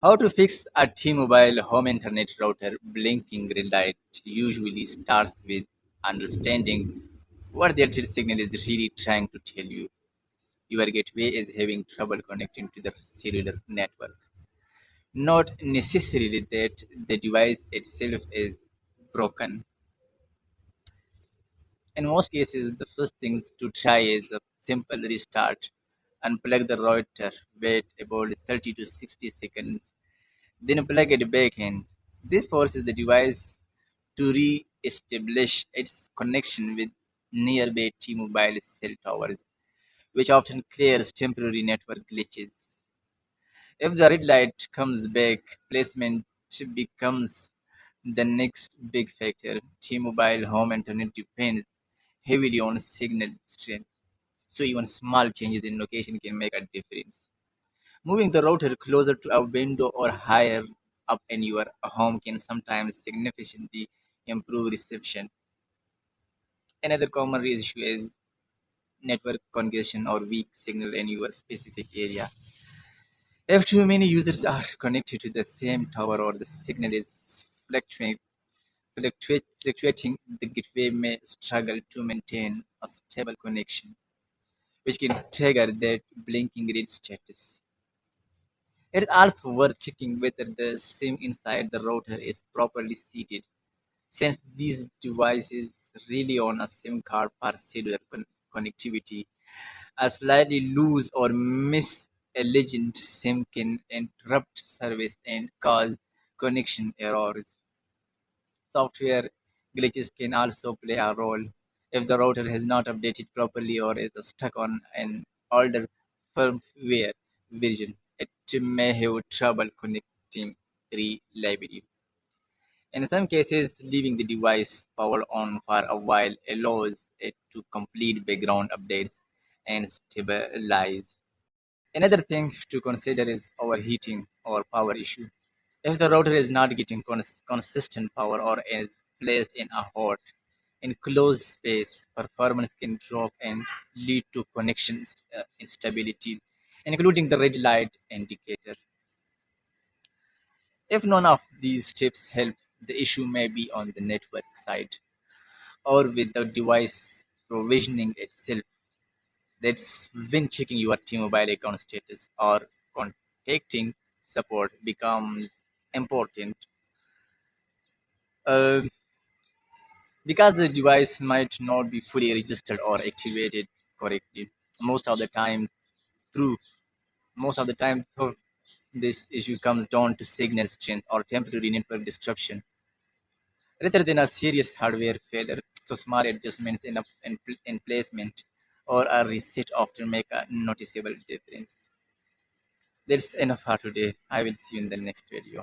How to fix a T-Mobile home internet router blinking red light usually starts with understanding what the electric signal is really trying to tell you. Your gateway is having trouble connecting to the cellular network. Not necessarily that the device itself is broken. In most cases, the first thing to try is a simple restart. Unplug the router, wait about 30 to 60 seconds, then plug it back in. This forces the device to re-establish its connection with nearby T-Mobile cell towers, which often clears temporary network glitches. If the red light comes back, placement becomes the next big factor. T-Mobile home internet depends heavily on signal strength, so even small changes in location can make a difference. Moving the router closer to a window or higher up in your home can sometimes significantly improve reception. Another common issue is network congestion or weak signal in your specific area. If too many users are connected to the same tower or the signal is fluctuating, the gateway may struggle to maintain a stable connection, which can trigger that blinking red status. It is also worth checking whether the SIM inside the router is properly seated, since these devices rely on a SIM card for cellular connectivity. A slightly loose or misaligned SIM can interrupt service and cause connection errors. Software glitches can also play a role. If the router has not updated properly or is stuck on an older firmware version, it may have trouble connecting reliably. In some cases, leaving the device powered on for a while allows it to complete background updates and stabilize. Another thing to consider is overheating or power issue. If the router is not getting consistent power or is placed in a hot, enclosed space, performance can drop and lead to connection instability, including the red light indicator. If none of these steps help, the issue may be on the network side or with the device provisioning itself. That's when checking your T-Mobile account status or contacting support becomes important. Uh, because the device might not be fully registered or activated correctly. Most of the time, through most of the time, through this issue comes down to signal strength or temporary network disruption rather than a serious hardware failure. So small adjustments in placement or a reset often make a noticeable difference. That's enough for today. I will see you in the next video.